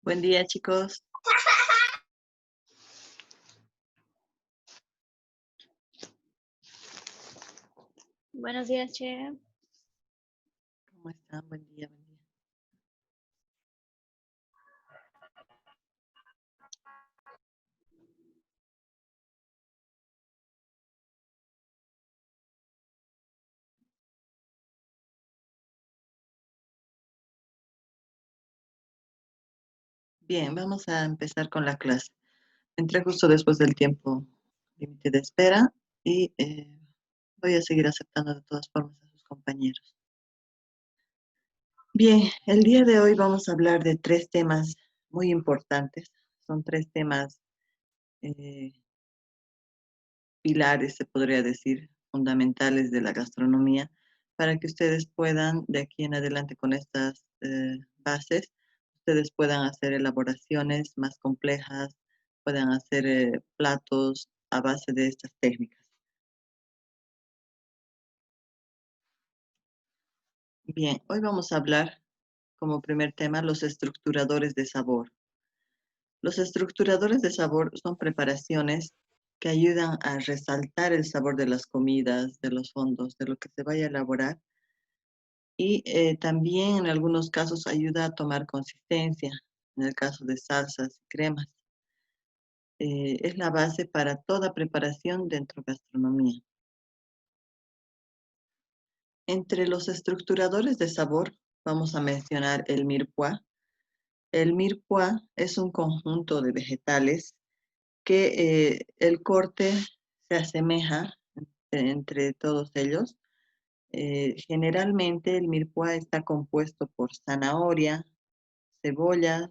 Buen día, chicos. Buenos días, Che. ¿Cómo están? Buen día, buen día. Bien, vamos a empezar con la clase. Entré justo después del tiempo límite de espera y voy a seguir aceptando de todas formas a sus compañeros. Bien, el día de hoy vamos a hablar de 3 temas muy importantes. Son 3 temas pilares, se podría decir, fundamentales de la gastronomía, para que ustedes puedan, de aquí en adelante con estas bases, ustedes puedan hacer elaboraciones más complejas, puedan hacer platos a base de estas técnicas. Bien, hoy vamos a hablar como primer tema los estructuradores de sabor. Los estructuradores de sabor son preparaciones que ayudan a resaltar el sabor de las comidas, de los fondos, de lo que se vaya a elaborar. Y también en algunos casos ayuda a tomar consistencia, en el caso de salsas y cremas. Es la base para toda preparación dentro de gastronomía. Entre los estructuradores de sabor vamos a mencionar el mirepoix. El mirepoix es un conjunto de vegetales que el corte se asemeja entre todos ellos. Generalmente el mirepoix está compuesto por zanahoria, cebollas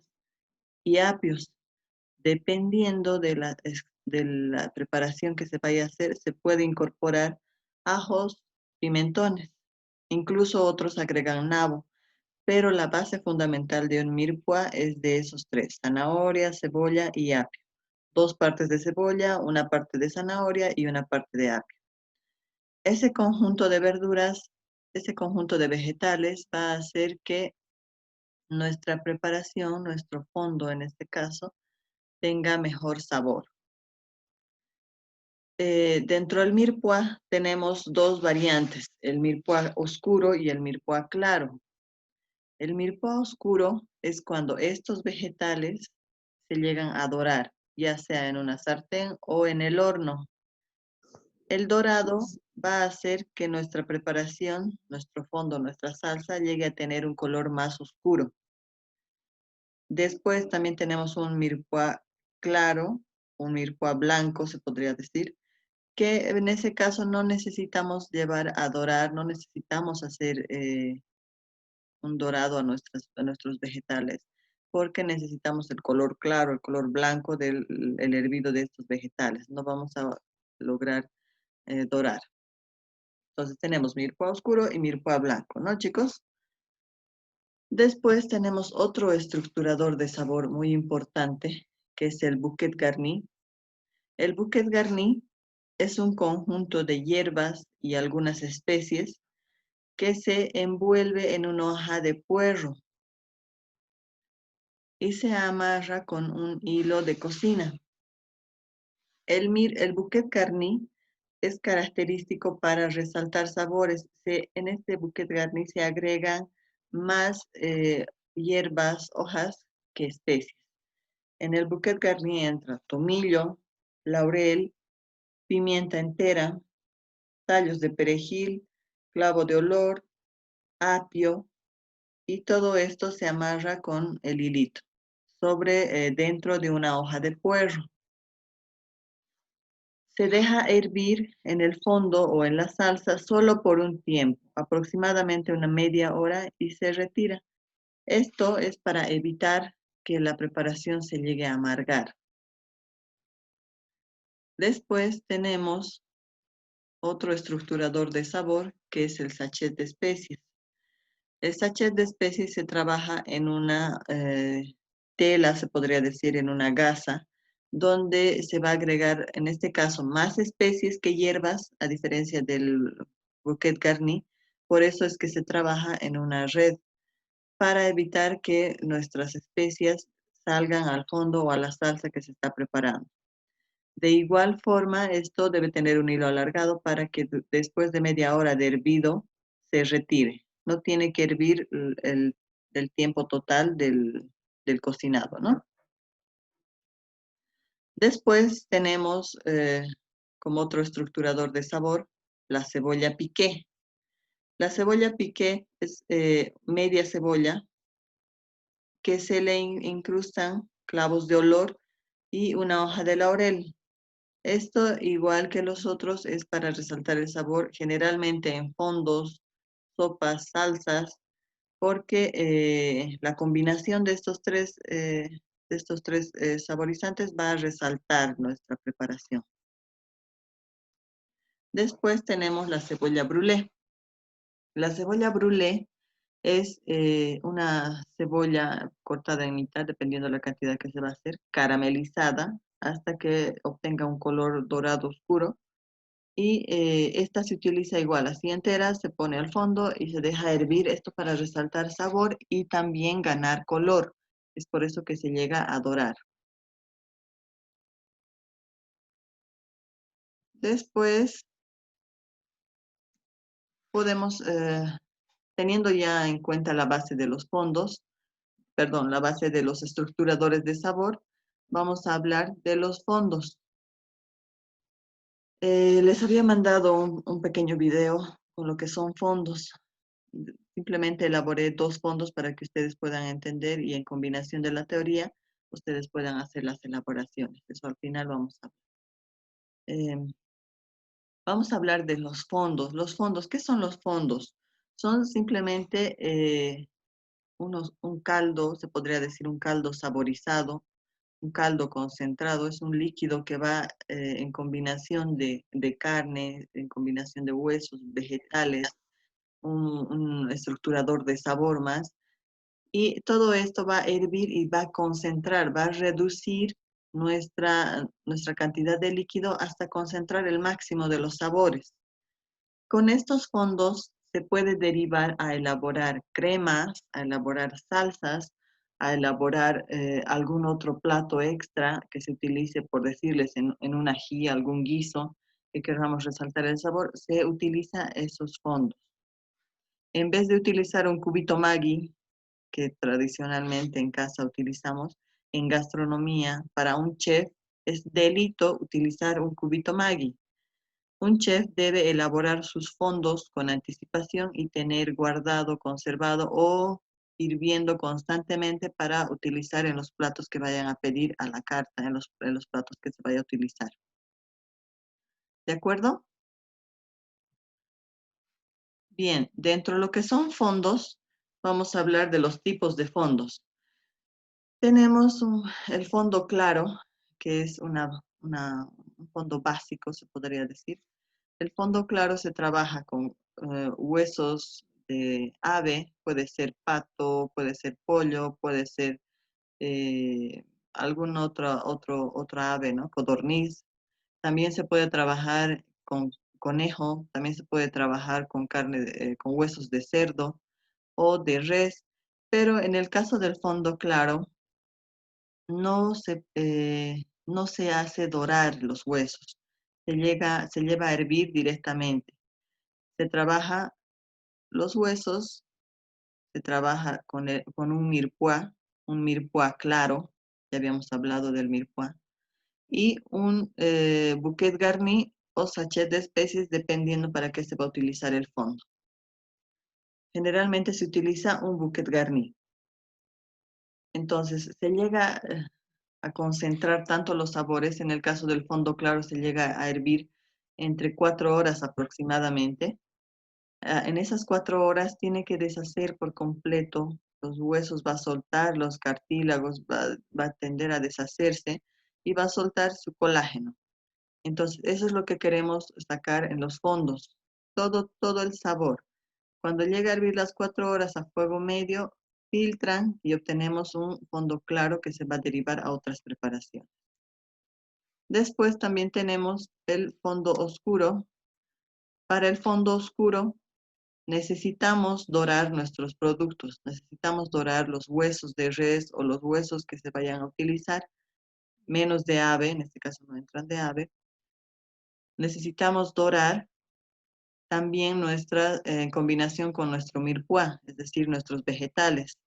y apios. Dependiendo de la preparación que se vaya a hacer, se puede incorporar ajos, pimentones. Incluso otros agregan nabo, pero la base fundamental de un mirepoix es de esos 3, zanahoria, cebolla y apio. 2 partes de cebolla, una parte de zanahoria y una parte de apio. Ese conjunto de verduras, ese conjunto de vegetales va a hacer que nuestra preparación, nuestro fondo en este caso, tenga mejor sabor. Dentro del mirepoix tenemos 2 variantes, el mirepoix oscuro y el mirepoix claro. El mirepoix oscuro es cuando estos vegetales se llegan a dorar, ya sea en una sartén o en el horno. El dorado va a hacer que nuestra preparación, nuestro fondo, nuestra salsa, llegue a tener un color más oscuro. Después también tenemos un mirepoix claro, un mirepoix blanco, se podría decir, que en ese caso no necesitamos llevar a dorar, no necesitamos hacer un dorado a nuestros vegetales, porque necesitamos el color claro, el color blanco del el hervido de estos vegetales. No vamos a lograr dorar. Entonces tenemos mirepoix oscuro y mirepoix blanco, ¿no, chicos? Después tenemos otro estructurador de sabor muy importante, que es el bouquet garni. El bouquet garni es un conjunto de hierbas y algunas especies que se envuelve en una hoja de puerro y se amarra con un hilo de cocina. El bouquet garni es característico para resaltar sabores. En este bouquet garni se agregan más hierbas, hojas que especies. En el bouquet garni entra tomillo, laurel, pimienta entera, tallos de perejil, clavo de olor, apio, y todo esto se amarra con el hilito dentro de una hoja de puerro. Se deja hervir en el fondo o en la salsa solo por un tiempo, aproximadamente una media hora, y se retira. Esto es para evitar que la preparación se llegue a amargar. Después tenemos otro estructurador de sabor, que es el sachet de especies. El sachet de especies se trabaja en una tela, se podría decir, en una gasa, donde se va a agregar, en este caso, más especies que hierbas, a diferencia del bouquet garni. Por eso es que se trabaja en una red. para evitar que nuestras especias salgan al fondo o a la salsa que se está preparando. De igual forma, esto debe tener un hilo alargado para que después de media hora de hervido se retire. No tiene que hervir el tiempo total del cocinado, ¿no? Después tenemos como otro estructurador de sabor la cebolla piqué. La cebolla piqué es media cebolla que se le incrustan clavos de olor y una hoja de laurel. Esto, igual que los otros, es para resaltar el sabor, generalmente en fondos, sopas, salsas, porque la combinación de estos tres saborizantes va a resaltar nuestra preparación. Después tenemos la cebolla brûlée. La cebolla brûlée es una cebolla cortada en mitad, dependiendo de la cantidad que se va a hacer, caramelizada hasta que obtenga un color dorado oscuro. Y esta se utiliza igual, así entera, se pone al fondo y se deja hervir esto para resaltar sabor y también ganar color. Es por eso que se llega a dorar. Después podemos, teniendo ya en cuenta la base de los fondos, perdón, la base de los estructuradores de sabor, vamos a hablar de los fondos. Les había mandado un pequeño video con lo que son fondos. Simplemente elaboré dos fondos para que ustedes puedan entender y en combinación de la teoría, ustedes puedan hacer las elaboraciones. Eso al final vamos a ver. Vamos a hablar de los fondos. Los fondos, ¿qué son los fondos? Son simplemente un caldo, se podría decir un caldo saborizado, un caldo concentrado, es un líquido que va en combinación de carne, en combinación de huesos, vegetales, un estructurador de sabor más. Y todo esto va a hervir y va a concentrar, va a reducir nuestra cantidad de líquido hasta concentrar el máximo de los sabores. Con estos fondos se puede derivar a elaborar cremas, a elaborar salsas, a elaborar algún otro plato extra que se utilice, por decirles, en un ají, algún guiso que queramos resaltar el sabor, se utiliza esos fondos. En vez de utilizar un cubito Maggi, que tradicionalmente en casa utilizamos, en gastronomía, para un chef es delito utilizar un cubito Maggi. Un chef debe elaborar sus fondos con anticipación y tener guardado, conservado o hirviendo constantemente para utilizar en los platos que vayan a pedir a la carta, en los platos que se vaya a utilizar. ¿De acuerdo? Bien, dentro de lo que son fondos, vamos a hablar de los tipos de fondos. Tenemos el fondo claro, que es un fondo básico, se podría decir. El fondo claro se trabaja con huesos de ave, puede ser pato, puede ser pollo, puede ser algún otra ave, ¿no? Codorniz. También se puede trabajar con conejo, también se puede trabajar con con huesos de cerdo o de res, pero en el caso del fondo claro, no se hace dorar los huesos, se lleva a hervir directamente. Se trabaja los huesos, se trabaja con un mirepoix claro, ya habíamos hablado del mirepoix, y un bouquet garni o sachet de especies dependiendo para qué se va a utilizar el fondo. Generalmente se utiliza un bouquet garni. Entonces se llega a concentrar tanto los sabores, en el caso del fondo claro se llega a hervir entre 4 horas aproximadamente. En esas 4 horas tiene que deshacer por completo los huesos, va a soltar los cartílagos, va a tender a deshacerse y va a soltar su colágeno. Entonces, eso es lo que queremos sacar en los fondos, todo el sabor. Cuando llega a hervir las 4 horas a fuego medio, filtran y obtenemos un fondo claro que se va a derivar a otras preparaciones. Después también tenemos el fondo oscuro. Para el fondo oscuro necesitamos dorar nuestros productos, necesitamos dorar los huesos de res o los huesos que se vayan a utilizar, menos de ave, en este caso no entran de ave. Necesitamos dorar también nuestra combinación con nuestro mirepoix, es decir, nuestros vegetales.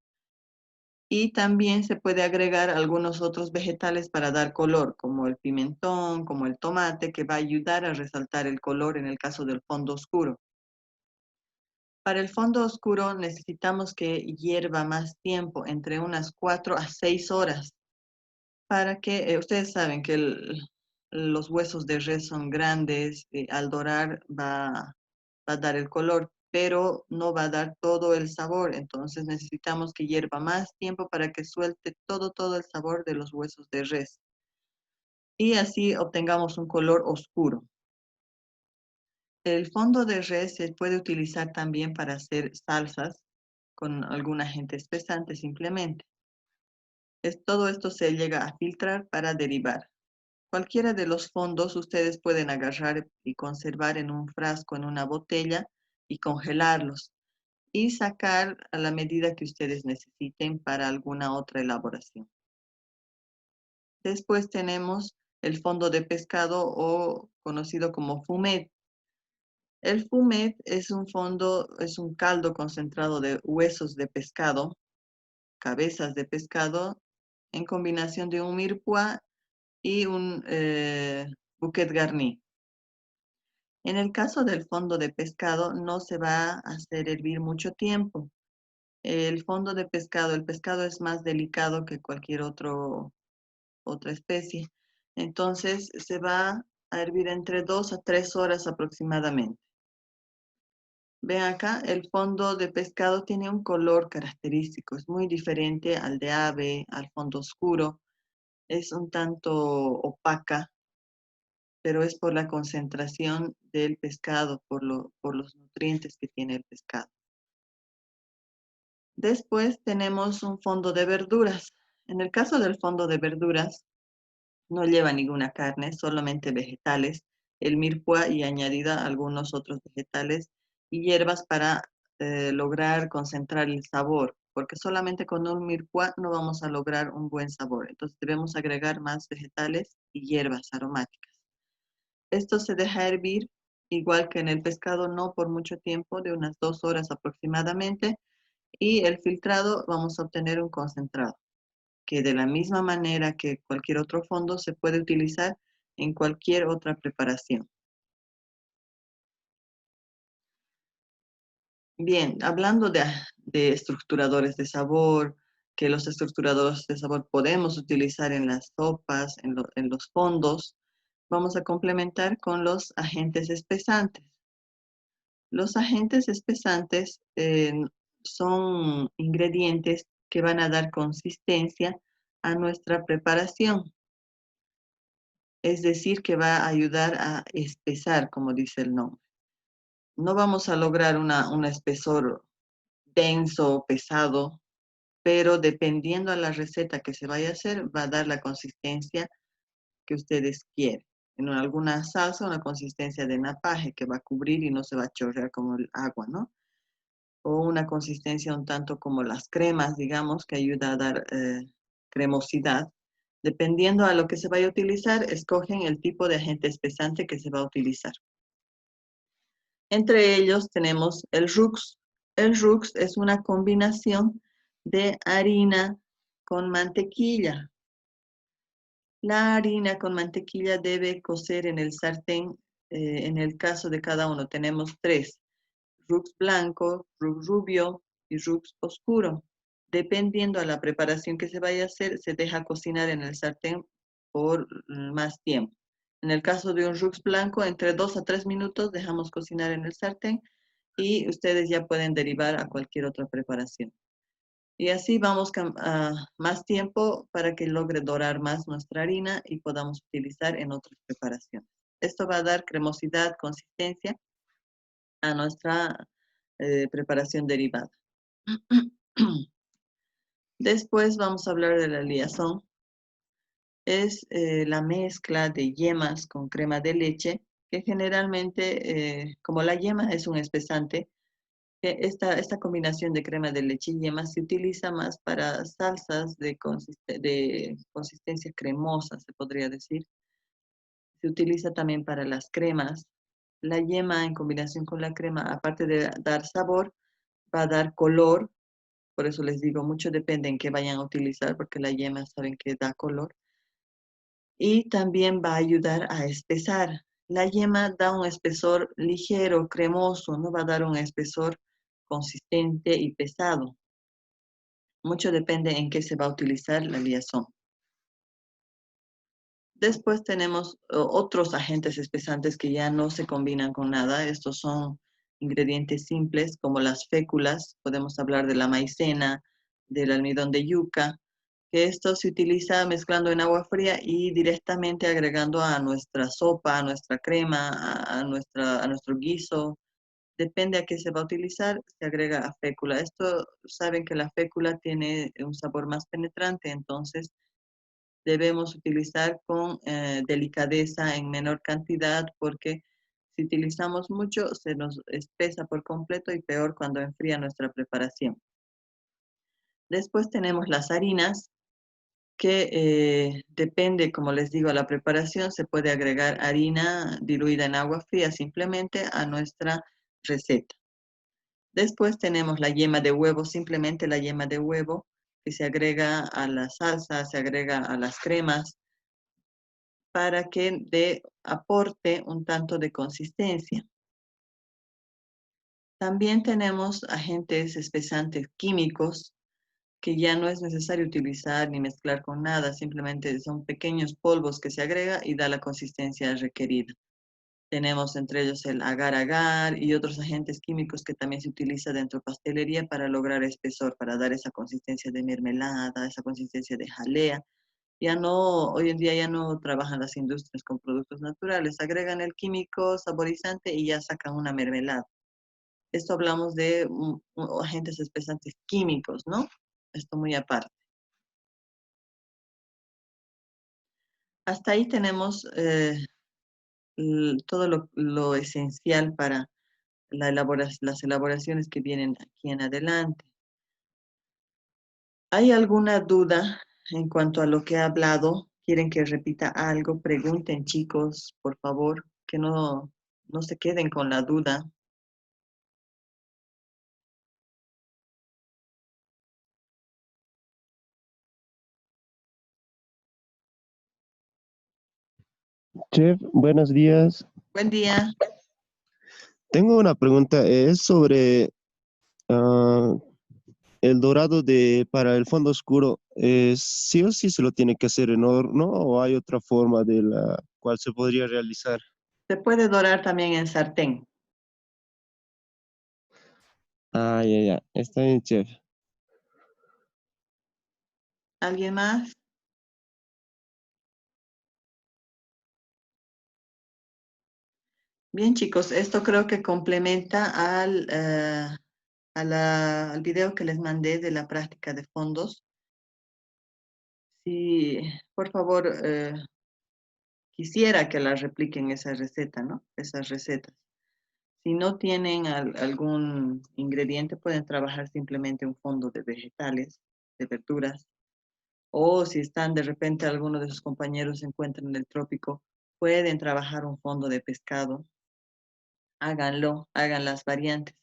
Y también se puede agregar algunos otros vegetales para dar color, como el pimentón, como el tomate, que va a ayudar a resaltar el color en el caso del fondo oscuro. Para el fondo oscuro necesitamos que hierva más tiempo, entre unas 4 a 6 horas, para que, ustedes saben que los huesos de res son grandes, al dorar va a dar el color, pero no va a dar todo el sabor. Entonces necesitamos que hierva más tiempo para que suelte todo el sabor de los huesos de res. Y así obtengamos un color oscuro. El fondo de res se puede utilizar también para hacer salsas con algún agente espesante simplemente. Todo esto se llega a filtrar para derivar. Cualquiera de los fondos ustedes pueden agarrar y conservar en un frasco, en una botella y congelarlos y sacar a la medida que ustedes necesiten para alguna otra elaboración. Después tenemos el fondo de pescado o conocido como fumet. El fumet es un fondo, es un caldo concentrado de huesos de pescado, cabezas de pescado, en combinación de un mirepoix y un bouquet garni. En el caso del fondo de pescado no se va a hacer hervir mucho tiempo. El fondo de pescado, el pescado es más delicado que cualquier otra especie. Entonces se va a hervir entre 2 a 3 horas aproximadamente. Ven acá, el fondo de pescado tiene un color característico, es muy diferente al de ave, al fondo oscuro. Es un tanto opaca, pero es por la concentración del pescado, por los nutrientes que tiene el pescado. Después tenemos un fondo de verduras. En el caso del fondo de verduras, no lleva ninguna carne, solamente vegetales, el mirepoix y añadida algunos otros vegetales y hierbas para lograr concentrar el sabor, porque solamente con un mirepoix no vamos a lograr un buen sabor. Entonces debemos agregar más vegetales y hierbas aromáticas. Esto se deja hervir, igual que en el pescado, no por mucho tiempo, de unas 2 horas aproximadamente, y el filtrado vamos a obtener un concentrado, que de la misma manera que cualquier otro fondo se puede utilizar en cualquier otra preparación. Bien, hablando de estructuradores de sabor, que los estructuradores de sabor podemos utilizar en las sopas, en los fondos, vamos a complementar con los agentes espesantes. Los agentes espesantes son ingredientes que van a dar consistencia a nuestra preparación. Es decir, que va a ayudar a espesar, como dice el nombre. No vamos a lograr un espesor denso, pesado, pero dependiendo a la receta que se vaya a hacer, va a dar la consistencia que ustedes quieren. En alguna salsa, una consistencia de napaje que va a cubrir y no se va a chorrear como el agua, ¿no? O una consistencia un tanto como las cremas, digamos, que ayuda a dar cremosidad. Dependiendo a lo que se vaya a utilizar, escogen el tipo de agente espesante que se va a utilizar. Entre ellos tenemos el RUX. El RUX es una combinación de harina con mantequilla. La harina con mantequilla debe cocer en el sartén. En el caso de cada uno tenemos 3. RUX blanco, RUX rubio y RUX oscuro. Dependiendo a la preparación que se vaya a hacer, se deja cocinar en el sartén por más tiempo. En el caso de un RUX blanco, entre 2 a 3 minutos dejamos cocinar en el sartén y ustedes ya pueden derivar a cualquier otra preparación. Y así vamos a más tiempo para que logre dorar más nuestra harina y podamos utilizar en otras preparaciones. Esto va a dar cremosidad, consistencia a nuestra preparación derivada. Después vamos a hablar de la liazón. Es la mezcla de yemas con crema de leche, que generalmente, como la yema es un espesante, que esta combinación de crema de leche y yema se utiliza más para salsas de consistencia cremosa, se podría decir. Se utiliza también para las cremas. La yema en combinación con la crema, aparte de dar sabor, va a dar color. Por eso les digo, mucho depende en qué vayan a utilizar, porque la yema saben que da color. Y también va a ayudar a espesar. La yema da un espesor ligero, cremoso, no va a dar un espesor consistente y pesado. Mucho depende en qué se va a utilizar la liazón. Después tenemos otros agentes espesantes que ya no se combinan con nada. Estos son ingredientes simples como las féculas. Podemos hablar de la maicena, del almidón de yuca, que esto se utiliza mezclando en agua fría y directamente agregando a nuestra sopa, a nuestra crema, a nuestro guiso. Depende a qué se va a utilizar, se agrega a fécula. Esto saben que la fécula tiene un sabor más penetrante, entonces debemos utilizar con delicadeza en menor cantidad porque si utilizamos mucho se nos espesa por completo y peor cuando enfría nuestra preparación. Después tenemos las harinas que depende, como les digo, a la preparación. Se puede agregar harina diluida en agua fría simplemente a nuestra receta. Después tenemos la yema de huevo, simplemente la yema de huevo que se agrega a la salsa, se agrega a las cremas para que aporte un tanto de consistencia. También tenemos agentes espesantes químicos que ya no es necesario utilizar ni mezclar con nada, simplemente son pequeños polvos que se agrega y da la consistencia requerida. Tenemos entre ellos el agar-agar y otros agentes químicos que también se utiliza dentro de pastelería para lograr espesor, para dar esa consistencia de mermelada, esa consistencia de jalea. Ya no, hoy en día ya no trabajan las industrias con productos naturales, agregan el químico saborizante y ya sacan una mermelada. Esto hablamos de agentes espesantes químicos, ¿no? Esto muy aparte. Hasta ahí tenemos todo lo esencial para las elaboraciones que vienen aquí en adelante. ¿Hay alguna duda en cuanto a lo que he hablado? ¿Quieren que repita algo? Pregunten, chicos, por favor, que no se queden con la duda. Chef, buenos días. Buen día. Tengo una pregunta, es sobre ah, el dorado para el fondo oscuro. ¿Sí o sí se lo tiene que hacer en horno o hay otra forma de la cual se podría realizar? Se puede dorar también en sartén. Ah, ya, ya, está bien, chef. ¿Alguien más? Bien, chicos, esto creo que complementa al video que les mandé de la práctica de fondos. Si, por favor, quisiera que la repliquen esa receta, ¿no? Esas recetas. Si no tienen algún ingrediente, pueden trabajar simplemente un fondo de vegetales, de verduras. O si están de repente algunos de sus compañeros se encuentran en el trópico, pueden trabajar un fondo de pescado. Háganlo, hagan las variantes.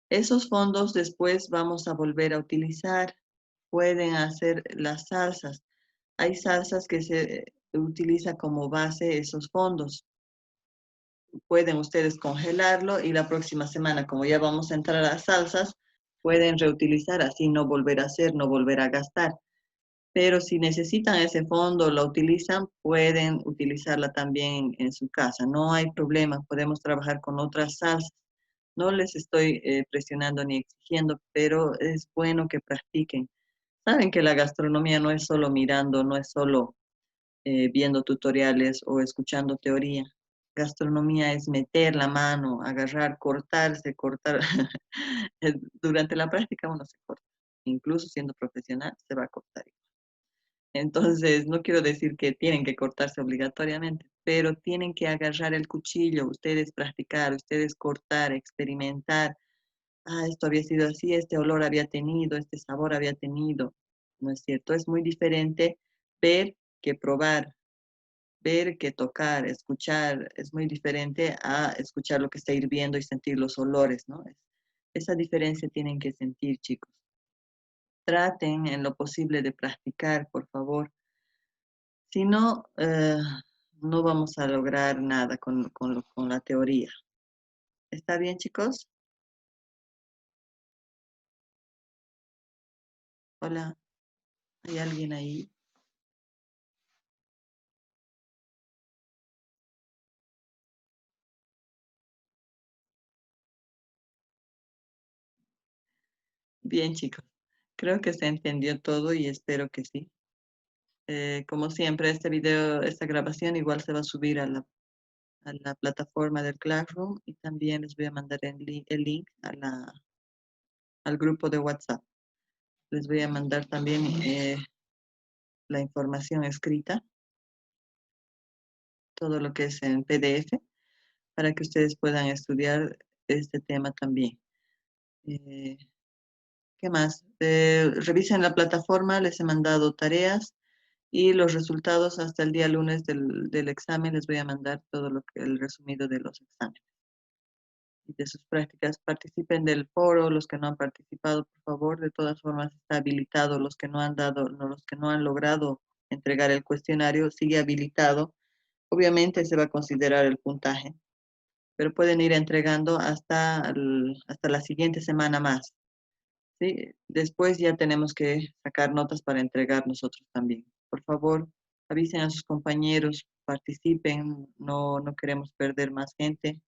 Esos fondos después vamos a volver a utilizar. Pueden hacer las salsas. Hay salsas que se utiliza como base esos fondos. Pueden ustedes congelarlo y la próxima semana, como ya vamos a entrar a las salsas, pueden reutilizar, así no volver a hacer, no volver a gastar. Pero si necesitan ese fondo, lo utilizan, pueden utilizarla también en su casa. No hay problema, podemos trabajar con otras salsas. No les estoy presionando ni exigiendo, pero es bueno que practiquen. Saben que la gastronomía no es solo mirando, no es solo viendo tutoriales o escuchando teoría. Gastronomía es meter la mano, agarrar, cortarse, cortar. Durante la práctica uno se corta. Incluso siendo profesional se va a cortar. Entonces, no quiero decir que tienen que cortarse obligatoriamente, pero tienen que agarrar el cuchillo, ustedes practicar, ustedes cortar, experimentar, esto había sido así, este olor había tenido, este sabor había tenido. ¿No es cierto? Es muy diferente ver que probar, ver que tocar, escuchar, es muy diferente a escuchar lo que está hirviendo y sentir los olores, ¿no? Esa diferencia tienen que sentir, chicos. Traten en lo posible de practicar, por favor. Si no, no vamos a lograr nada con la teoría. ¿Está bien, chicos? Hola, ¿hay alguien ahí? Bien, chicos. Creo que se entendió todo y espero que sí. Como siempre, este video, esta grabación igual se va a subir a la plataforma del Classroom y también les voy a mandar el link al grupo de WhatsApp. Les voy a mandar también la información escrita, todo lo que es en PDF, para que ustedes puedan estudiar este tema también. ¿Qué más? Revisen la plataforma, les he mandado tareas y los resultados hasta el día lunes del examen. Les voy a mandar todo el resumido de los exámenes y de sus prácticas. Participen del foro, los que no han participado, por favor. De todas formas, está habilitado. Los que no han los que no han logrado entregar el cuestionario, sigue habilitado. Obviamente se va a considerar el puntaje, pero pueden ir entregando hasta la siguiente semana más. ¿Sí? Después ya tenemos que sacar notas para entregar nosotros también. Por favor, avisen a sus compañeros, participen, no queremos perder más gente.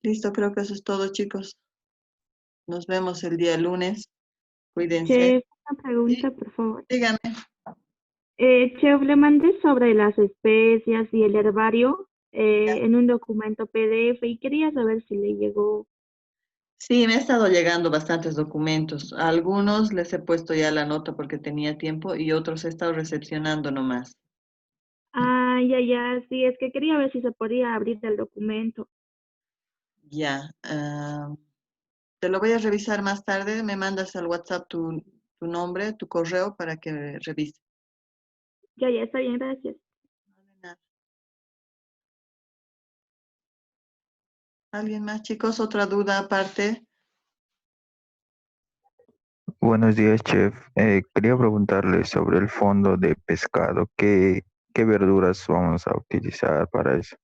Listo, creo que eso es todo, chicos. Nos vemos el día lunes. Cuídense. Chef, una pregunta, Sí, por favor. dígame. Chef, le mandé sobre las especias y el herbario en un documento PDF y quería saber si le llegó. Sí, me ha estado llegando bastantes documentos. A algunos les he puesto ya la nota porque tenía tiempo y otros he estado recepcionando nomás. Ah, ya, sí, es que quería ver si se podía abrir el documento. Ya. Te lo voy a revisar más tarde. Me mandas al WhatsApp tu nombre, tu correo para que revise. Ya, está bien, gracias. ¿Alguien más, chicos? ¿Otra duda aparte? Buenos días, chef. Quería preguntarle sobre el fondo de pescado. ¿Qué verduras vamos a utilizar para eso?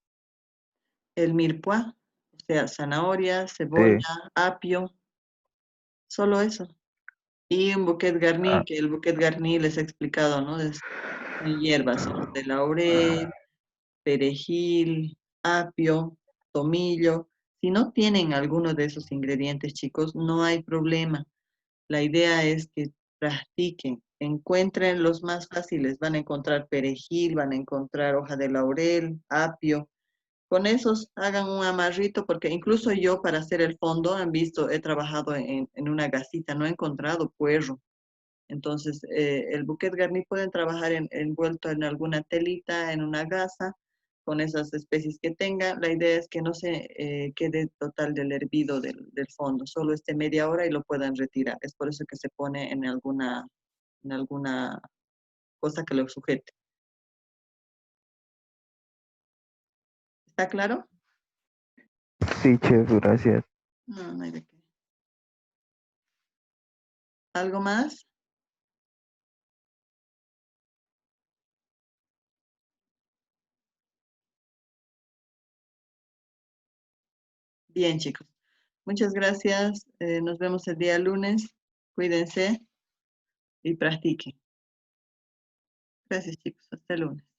El mirepoix, o sea, zanahoria, cebolla, Sí. apio, solo eso. Y un bouquet garni, Ah, que el bouquet garni les he explicado, ¿no? Son hierbas, hojas de laurel, perejil, apio, tomillo. Si no tienen alguno de esos ingredientes, chicos, no hay problema. La idea es que practiquen, encuentren los más fáciles. Van a encontrar perejil, van a encontrar hoja de laurel, apio. Con esos hagan un amarrito, porque incluso yo para hacer el fondo, han visto, he trabajado en una gasita, no he encontrado puerro. Entonces, el bouquet garni pueden trabajar envuelto en alguna telita, en una gasa, con esas especies que tengan. La idea es que no se quede total del hervido del fondo, solo esté media hora y lo puedan retirar. Es por eso que se pone en alguna cosa que lo sujete. ¿Está claro? sí, chef, gracias. No, no hay de qué. ¿Algo más? Bien, chicos. Muchas gracias. Nos vemos el día lunes. Cuídense y practiquen. Gracias, chicos. Hasta el lunes.